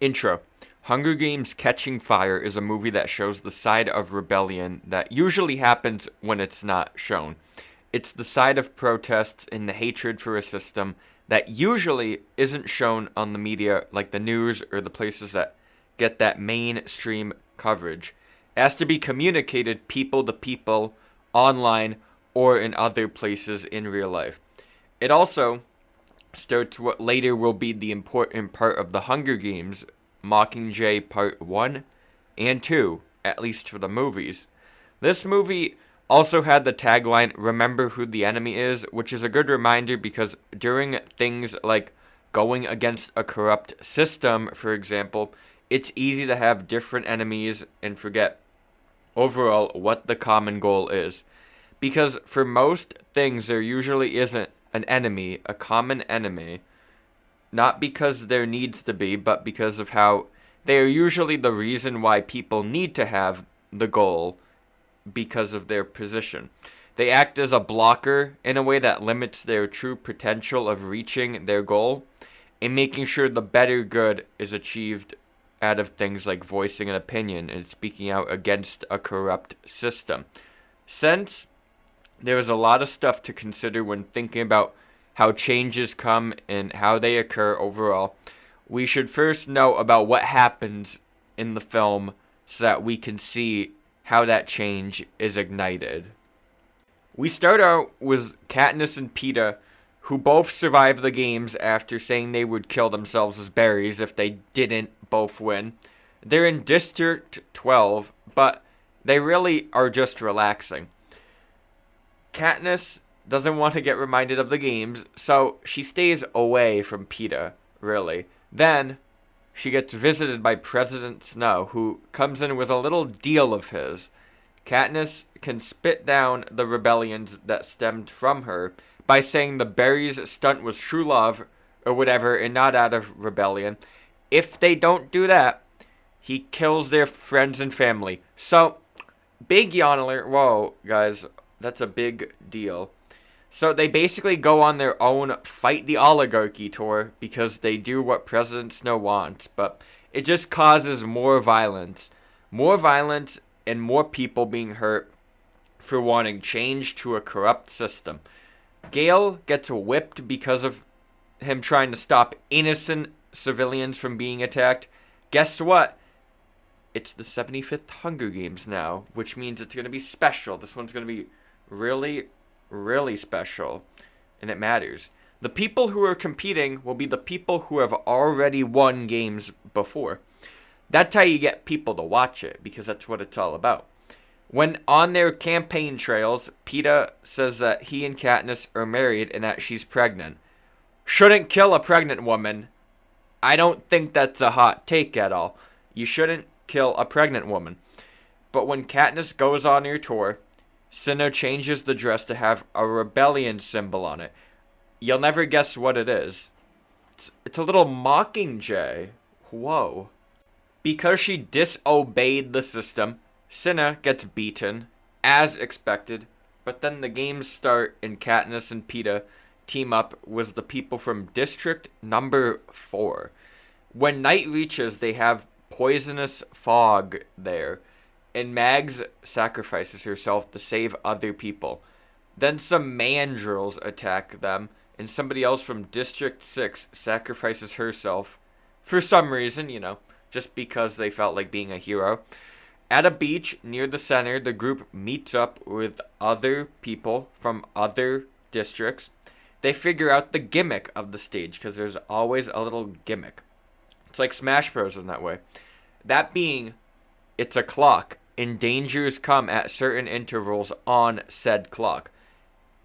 Intro. Hunger Games Catching Fire is a movie that shows the side of rebellion that usually happens when it's not shown. It's the side of protests and the hatred for a system that usually isn't shown on the media, like the news or the places that get that mainstream coverage. It has to be communicated people to people, online, or in other places in real life. It also starts what later will be the important part of the Hunger Games, Mockingjay Part 1 and 2, at least for the movies. This movie also had the tagline, "Remember who the enemy is," which is a good reminder because during things like going against a corrupt system, for example, it's easy to have different enemies and forget overall what the common goal is. Because for most things, there usually isn't an enemy, a common enemy, not because there needs to be, but because of how they are usually the reason why people need to have the goal because of their position. They act as a blocker in a way that limits their true potential of reaching their goal and making sure the better good is achieved out of things like voicing an opinion and speaking out against a corrupt system. Since there is a lot of stuff to consider when thinking about how changes come and how they occur overall, we should first know about what happens in the film so that we can see how that change is ignited. We start out with Katniss and Peeta, who both survive the games after saying they would kill themselves as berries if they didn't both win. They're in District 12, but they really are just relaxing. Katniss doesn't want to get reminded of the games, so she stays away from Peeta, really. Then, she gets visited by President Snow, who comes in with a little deal of his. Katniss can spit down the rebellions that stemmed from her by saying the berries' stunt was true love, or whatever, and not out of rebellion. If they don't do that, he kills their friends and family. So, big yawn alert. Whoa, guys, that's a big deal. So they basically go on their own fight the oligarchy tour because they do what President Snow wants, but it just causes more violence. More violence and more people being hurt for wanting change to a corrupt system. Gale gets whipped because of him trying to stop innocent civilians from being attacked. Guess what? It's the 75th Hunger Games now, which means it's going to be special. This one's going to be really special, and it matters. The people who are competing will be the people who have already won games before. That's how you get people to watch it, because that's what it's all about. When on their campaign trails, Peeta says that he and Katniss are married and that she's pregnant. Shouldn't kill a pregnant woman. I don't think that's a hot take at all. You shouldn't kill a pregnant woman. But when Katniss goes on her tour, Cinna changes the dress to have a rebellion symbol on it. You'll never guess what it is. It's a little mockingjay. Whoa. Because she disobeyed the system, Cinna gets beaten, as expected, but then the games start and Katniss and Peeta team up with the people from District Number 4. When night reaches, they have poisonous fog there, and Mags sacrifices herself to save other people. Then some mandrills attack them, and somebody else from District 6 sacrifices herself. For some reason, just because they felt like being a hero. At a beach near the center, the group meets up with other people from other districts. They figure out the gimmick of the stage, because there's always a little gimmick. It's like Smash Bros. In that way. That being, it's a clock, and dangers come at certain intervals on said clock.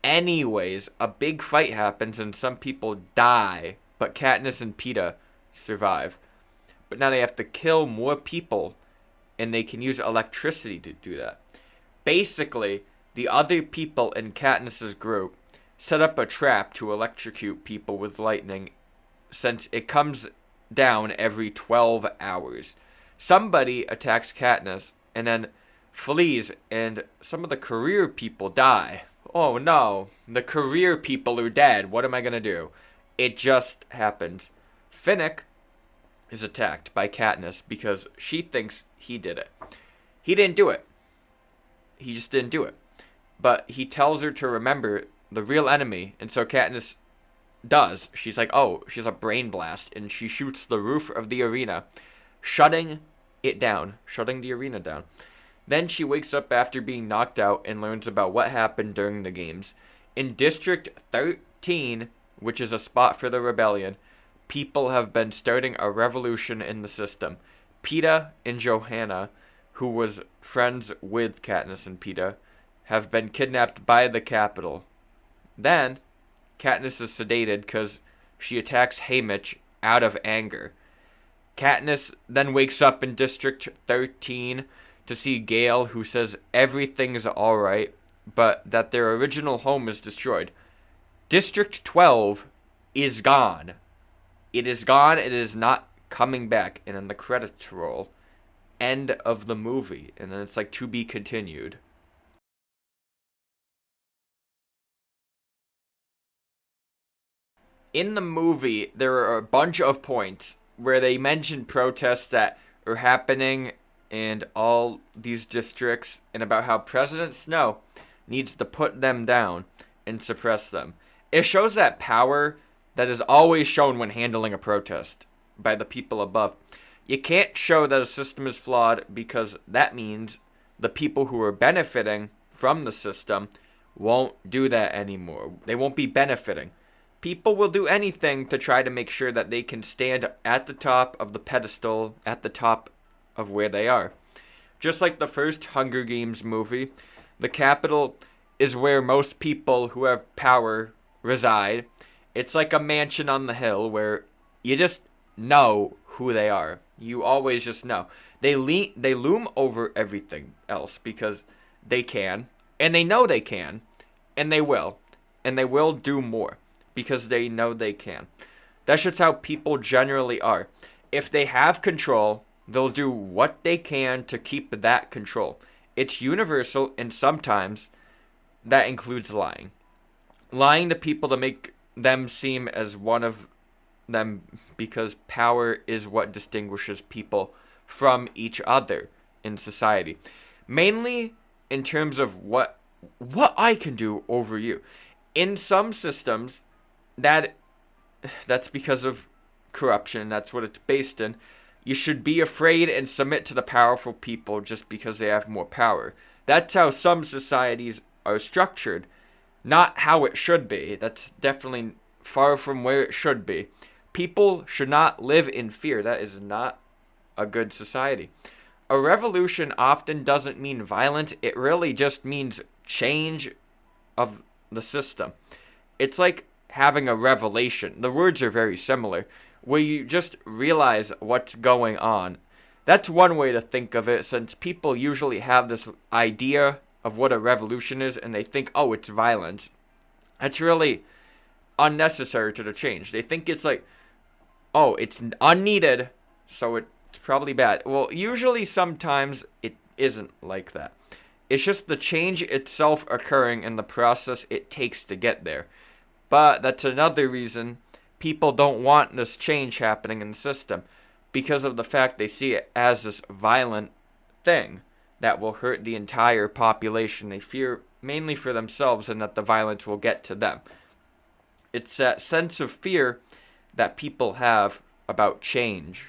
Anyways, a big fight happens and some people die, but Katniss and Peeta survive. But now they have to kill more people, and they can use electricity to do that. Basically, the other people in Katniss's group set up a trap to electrocute people with lightning, since it comes down every 12 hours. Somebody attacks Katniss and then flees, and some of the career people die. Oh no, the career people are dead. What am I gonna do? It just happens. Finnick is attacked by Katniss because she thinks he did it. He didn't do it. He just didn't do it. But he tells her to remember the real enemy, and so Katniss does. She's like, oh, she's a brain blast, and she shoots the roof of the arena, shutting the arena down. Then she wakes up after being knocked out and learns about what happened during the games. In District 13, which is a spot for the rebellion, people have been starting a revolution in the system. Peeta and Johanna, who was friends with Katniss and Peeta, have been kidnapped by the Capitol. Then, Katniss is sedated because she attacks Haymitch out of anger. Katniss then wakes up in District 13 to see Gale, who says everything's alright, but that their original home is destroyed. District 12 is gone. It is gone. It is not coming back. And then the credits roll. End of the movie. And then it's like, to be continued. In the movie, there are a bunch of points where they mention protests that are happening in all these districts and about how President Snow needs to put them down and suppress them. It shows that power that is always shown when handling a protest by the people above. You can't show that a system is flawed because that means the people who are benefiting from the system won't do that anymore. They won't be benefiting. People will do anything to try to make sure that they can stand at the top of the pedestal, at the top of where they are. Just like the first Hunger Games movie, the Capitol is where most people who have power reside. It's like a mansion on the hill where you just know who they are. You always just know. They loom over everything else because they can, and they know they can, and they will do more because they know they can. That's just how people generally are. If they have control, they'll do what they can to keep that control. It's universal, and sometimes that includes lying. Lying to people to make them seem as one of them because power is what distinguishes people from each other in society. Mainly in terms of what I can do over you. In some systems, that's because of corruption. That's what it's based in. You should be afraid and submit to the powerful people just because they have more power. That's how some societies are structured. Not how it should be. That's definitely far from where it should be. People should not live in fear. That is not a good society. A revolution often doesn't mean violence. It really just means change of the system. It's like having a revelation. The words are very similar, where you just realize what's going on. That's one way to think of it, since people usually have this idea of what a revolution is, and they think, oh, it's violence. That's really unnecessary to the change. They think it's like, oh, it's unneeded, so it's probably bad. Well, usually sometimes it isn't like that. It's just the change itself occurring and the process it takes to get there. But that's another reason people don't want this change happening in the system, because of the fact they see it as this violent thing that will hurt the entire population. They fear mainly for themselves and that the violence will get to them. It's that sense of fear that people have about change,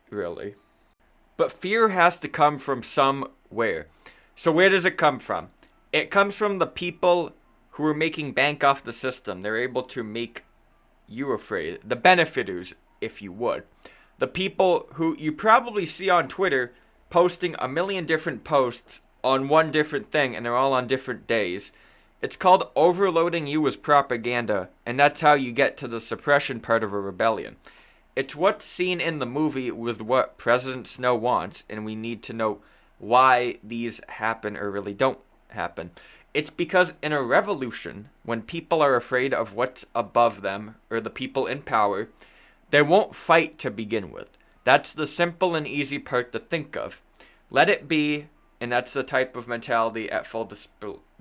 really. But fear has to come from somewhere. So where does it come from? It comes from the people who are making bank off the system. They're able to make you afraid. The benefiters, if you would. The people who you probably see on Twitter posting a million different posts on one different thing, and they're all on different days. It's called overloading you with propaganda, and that's how you get to the suppression part of a rebellion. It's what's seen in the movie with what President Snow wants, and we need to know why these happen or really don't happen. It's because in a revolution, when people are afraid of what's above them, or the people in power, they won't fight to begin with. That's the simple and easy part to think of. Let it be, and that's the type of mentality at full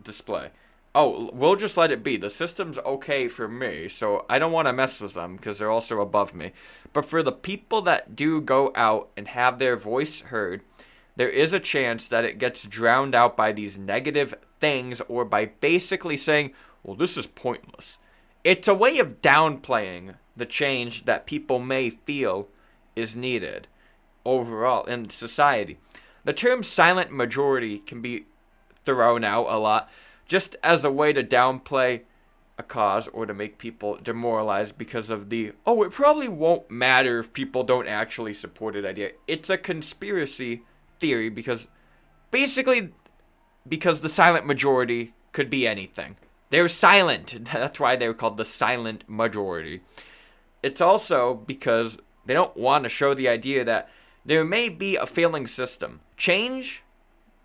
display. oh, we'll just let it be. The system's okay for me, so I don't want to mess with them because they're also above me. But for the people that do go out and have their voice heard, there is a chance that it gets drowned out by these negative things or by basically saying, well, this is pointless. It's a way of downplaying the change that people may feel is needed overall in society. The term silent majority can be thrown out a lot just as a way to downplay a cause or to make people demoralized because of it probably won't matter if people don't actually support it idea. It's a conspiracy theory because the silent majority could be anything. They're silent. That's why they were called the silent majority. It's also because they don't want to show the idea that there may be a failing system. Change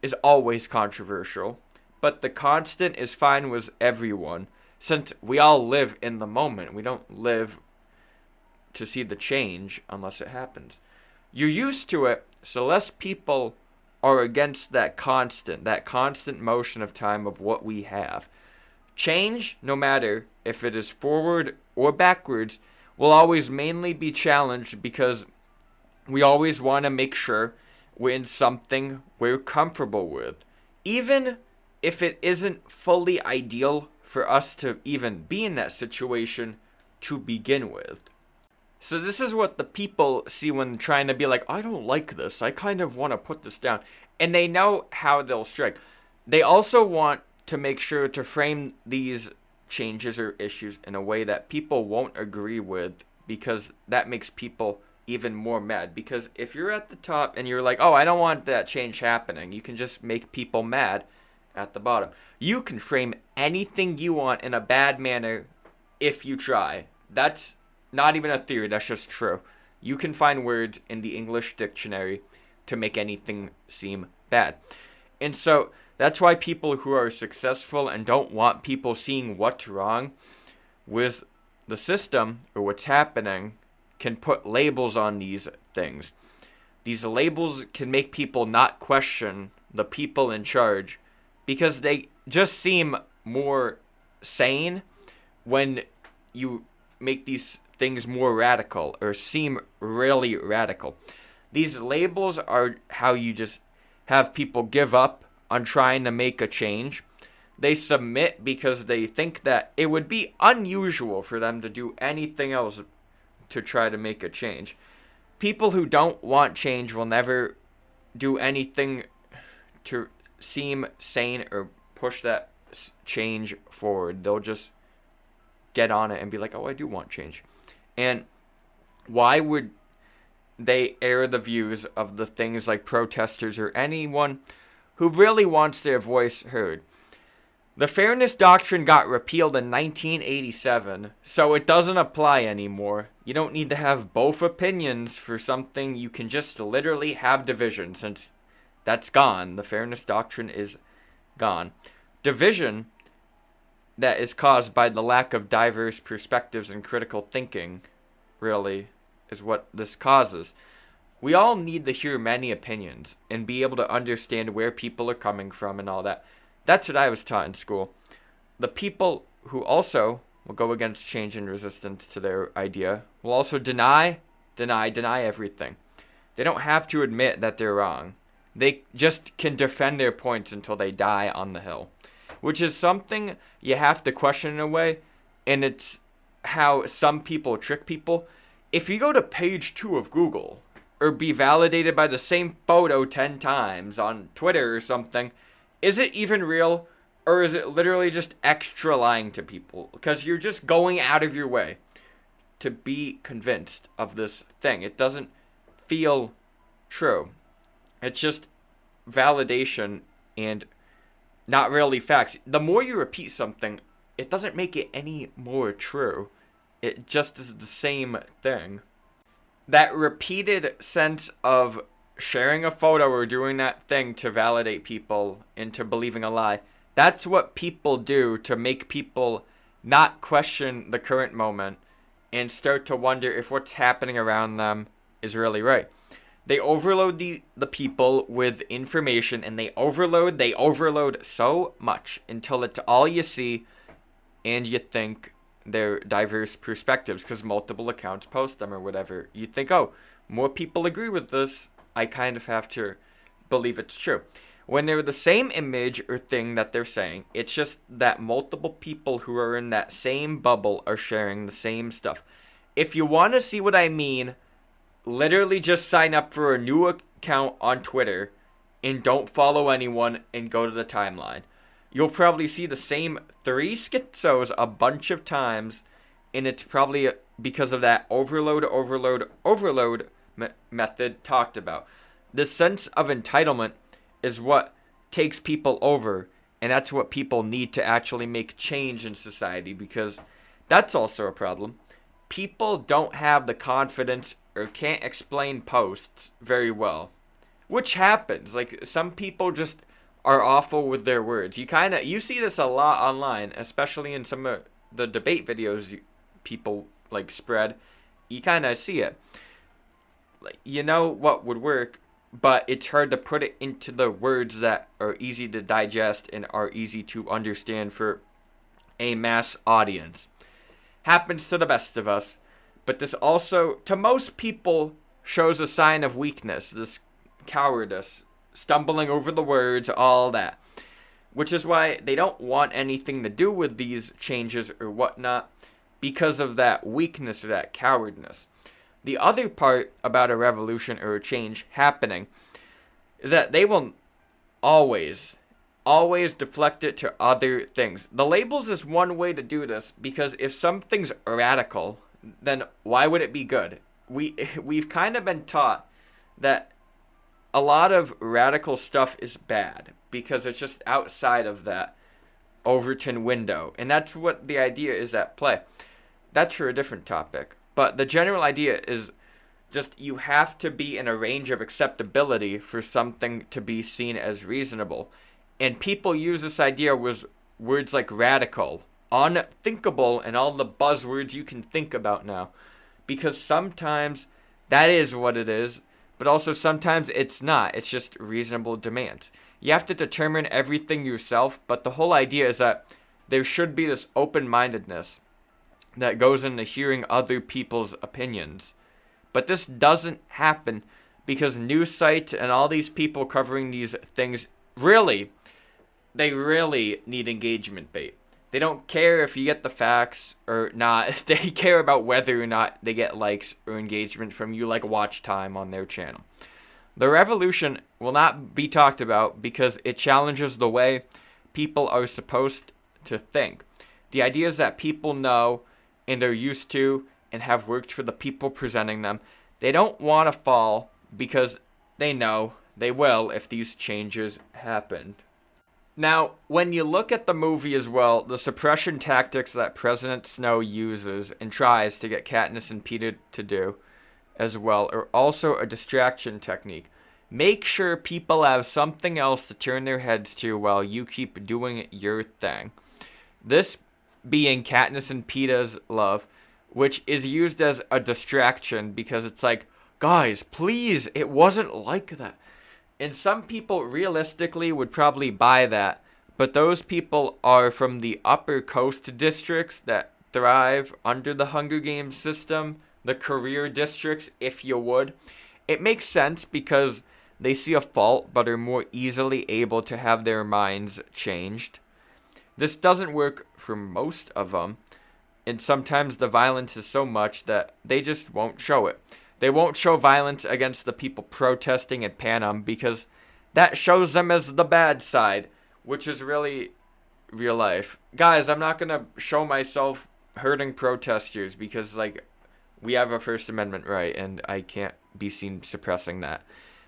is always controversial, but the constant is fine with everyone, since we all live in the moment. We don't live to see the change unless it happens. You're used to it, so less people are against that constant motion of time of what we have. Change, no matter if it is forward or backwards, will always mainly be challenged because we always want to make sure we're in something we're comfortable with. Even if it isn't fully ideal for us to even be in that situation to begin with. So this is what the people see when trying to be like, I don't like this. I kind of want to put this down. And they know how they'll strike. They also want to make sure to frame these changes or issues in a way that people won't agree with, because that makes people even more mad. Because if you're at the top and you're like, oh, I don't want that change happening, you can just make people mad at the bottom. You can frame anything you want in a bad manner if you try. That's not even a theory, that's just true. You can find words in the English dictionary to make anything seem bad. And so that's why people who are successful and don't want people seeing what's wrong with the system or what's happening can put labels on these things. These labels can make people not question the people in charge because they just seem more sane when you make these things more radical or seem really radical. These labels are how you just have people give up on trying to make a change. They submit because they think that it would be unusual for them to do anything else to try to make a change. People who don't want change will never do anything to seem sane or push that change forward. They'll just get on it and be like, oh, I do want change. And why would they air the views of the things like protesters or anyone who really wants their voice heard? The Fairness Doctrine got repealed in 1987, so it doesn't apply anymore. You don't need to have both opinions for something. You can just literally have division, since that's gone. The Fairness Doctrine is gone. Division that is caused by the lack of diverse perspectives and critical thinking, really, is what this causes. We all need to hear many opinions and be able to understand where people are coming from and all that. That's what I was taught in school. The people who also will go against change and resistance to their idea will also deny everything. They don't have to admit that they're wrong. They just can defend their points until they die on the hill, which is something you have to question in a way, and it's how some people trick people. If you go to page 2 of Google, or be validated by the same photo 10 times on Twitter or something, is it even real, or is it literally just extra lying to people? Because you're just going out of your way to be convinced of this thing. It doesn't feel true. It's just validation and not really facts. The more you repeat something, it doesn't make it any more true. It just is the same thing. That repeated sense of sharing a photo or doing that thing to validate people into believing a lie, that's what people do to make people not question the current moment and start to wonder if what's happening around them is really right. They overload the people with information, and they overload so much until it's all you see, and you think they're diverse perspectives because multiple accounts post them or whatever. You think, oh, more people agree with this. I kind of have to believe it's true. When they're the same image or thing that they're saying, it's just that multiple people who are in that same bubble are sharing the same stuff. If you want to see what I mean, literally just sign up for a new account on Twitter and don't follow anyone and go to the timeline. You'll probably see the same 3 schizos a bunch of times, and it's probably because of that overload method talked about. The sense of entitlement is what takes people over, and that's what people need to actually make change in society, because that's also a problem. People don't have the confidence or can't explain posts very well, which happens. Like, some people just are awful with their words. You see this a lot online, especially in some of the debate videos people like spread. You kind of see it. Like, you know what would work, but it's hard to put it into the words that are easy to digest and are easy to understand for a mass audience. Happens to the best of us, but this also, to most people, shows a sign of weakness, this cowardice, stumbling over the words, all that. Which is why they don't want anything to do with these changes or whatnot, because of that weakness or that cowardness. The other part about a revolution or a change happening is that they will always deflect it to other things. The labels is one way to do this, because if something's radical, then why would it be good? We've kind of been taught that a lot of radical stuff is bad because it's just outside of that Overton window, and that's what the idea is at play. That's for a different topic, but the general idea is just you have to be in a range of acceptability for something to be seen as reasonable. And people use this idea with words like radical, unthinkable, and all the buzzwords you can think about now. Because sometimes that is what it is, but also sometimes it's not. It's just reasonable demands. You have to determine everything yourself, but the whole idea is that there should be this open-mindedness that goes into hearing other people's opinions. But this doesn't happen because news sites and all these people covering these things they really need engagement bait. They don't care if you get the facts or not. They care about whether or not they get likes or engagement from you, like watch time on their channel. The revolution will not be talked about because it challenges the way people are supposed to think. The idea is that people know and are used to and have worked for the people presenting them. They don't want to fall because they know they will if these changes happen. Now, when you look at the movie as well, the suppression tactics that President Snow uses and tries to get Katniss and Peeta to do as well are also a distraction technique. Make sure people have something else to turn their heads to while you keep doing your thing. This being Katniss and Peeta's love, which is used as a distraction because it's like, guys, please, it wasn't like that. And some people realistically would probably buy that, but those people are from the upper coast districts that thrive under the Hunger Games system, the career districts, if you would. It makes sense because they see a fault but are more easily able to have their minds changed. This doesn't work for most of them, and sometimes the violence is so much that they just won't show it. They won't show violence against the people protesting at Panem because that shows them as the bad side, which is really real life. Guys, I'm not going to show myself hurting protesters because, like, we have a First Amendment right, and I can't be seen suppressing that.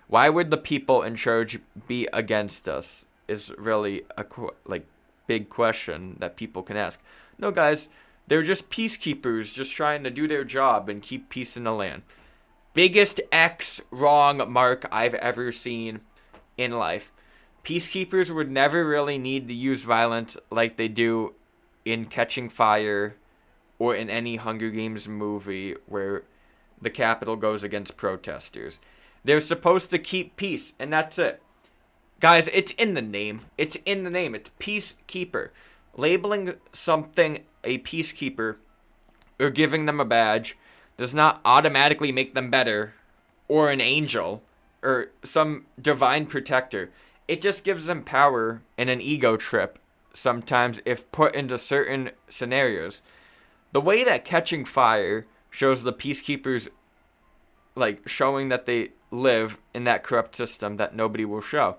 Why would the people in charge be against us is really a, big question that people can ask. No, guys, they're just peacekeepers just trying to do their job and keep peace in the land. Biggest X wrong mark I've ever seen in life. Peacekeepers would never really need to use violence like they do in Catching Fire or in any Hunger Games movie where the Capitol goes against protesters. They're supposed to keep peace, and that's it. Guys, it's in the name. It's in the name. It's peacekeeper. Labeling something a peacekeeper or giving them a badge does not automatically make them better or an angel or some divine protector. It just gives them power and an ego trip sometimes if put into certain scenarios. The way that Catching Fire shows the peacekeepers like showing that they live in that corrupt system that nobody will show.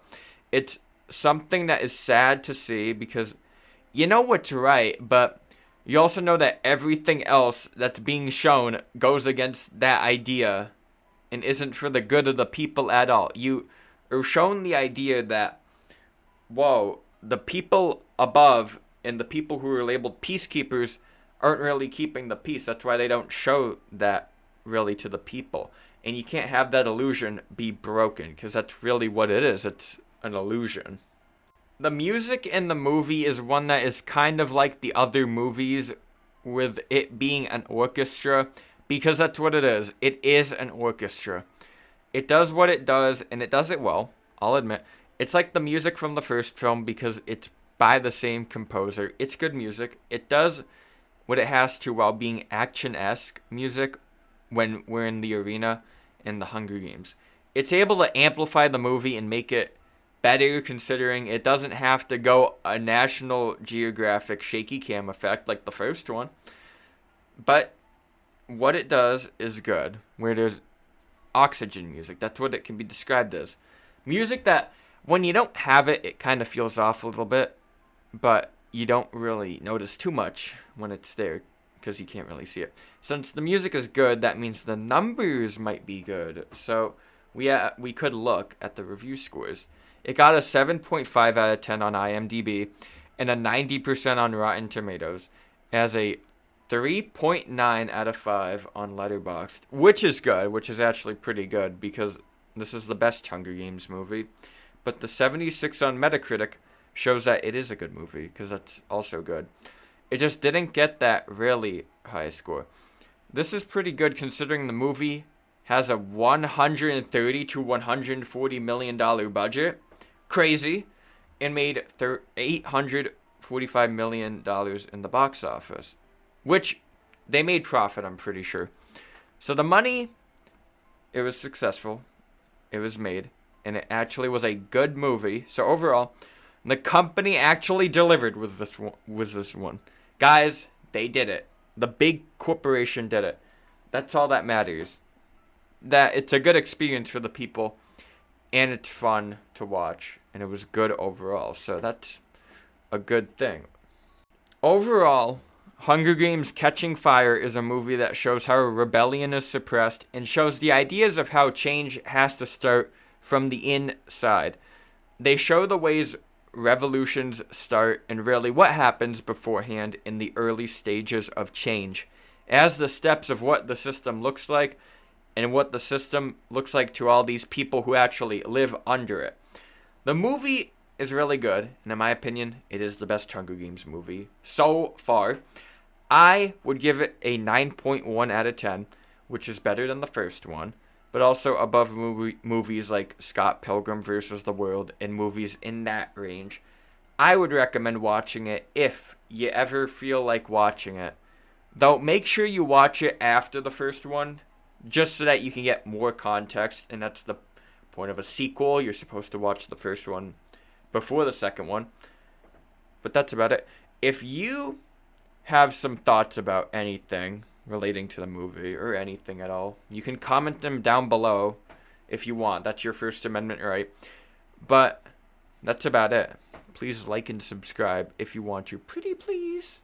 It's something that is sad to see because you know what's right, but you also know that everything else that's being shown goes against that idea and isn't for the good of the people at all. You are shown the idea that, whoa, the people above and the people who are labeled peacekeepers aren't really keeping the peace. That's why they don't show that really to the people. And you can't have that illusion be broken because that's really what it is. It's an illusion. The music in the movie is one that is kind of like the other movies with it being an orchestra because that's what it is. It is an orchestra. It does what it does and it does it well, I'll admit. It's like the music from the first film because it's by the same composer. It's good music. It does what it has to while being action-esque music when we're in the arena in the Hunger Games. It's able to amplify the movie and make it better considering it doesn't have to go a National Geographic shaky cam effect like the first one. But what it does is good. Where there's oxygen music, that's what it can be described as. Music that when you don't have it, it kind of feels off a little bit, but you don't really notice too much when it's there because you can't really see it. Since the music is good, that means the numbers might be good. So we could look at the review scores. It got a 7.5 out of 10 on IMDb and a 90% on Rotten Tomatoes. It has a 3.9 out of 5 on Letterboxd, which is good, which is actually pretty good because this is the best Hunger Games movie. But the 76 on Metacritic shows that it is a good movie because that's also good. It just didn't get that really high score. This is pretty good considering the movie has a $130 to $140 million budget. Crazy. And made $845 million in the box office. Which they made profit, I'm pretty sure. So the money, it was successful. It was made. And it actually was a good movie. So overall, the company actually delivered with this one. Guys, they did it. The big corporation did it. That's all that matters. That it's a good experience for the people. And it's fun to watch. And it was good overall. So that's a good thing. Overall, Hunger Games Catching Fire is a movie that shows how rebellion is suppressed and shows the ideas of how change has to start from the inside. They show the ways revolutions start and really what happens beforehand in the early stages of change, as the steps of what the system looks like and what the system looks like to all these people who actually live under it. The movie is really good, and in my opinion, it is the best Hunger Games movie so far. I would give it a 9.1 out of 10, which is better than the first one, but also above movies like Scott Pilgrim vs. the World and movies in that range. I would recommend watching it if you ever feel like watching it. Though make sure you watch it after the first one, just so that you can get more context, and that's the point of a sequel. You're supposed to watch the first one before the second one. But that's about it. If you have some thoughts about anything relating to the movie or anything at all, you can comment them down below if you want. That's your First Amendment right. But that's about it. Please like and subscribe if you want to. Pretty please.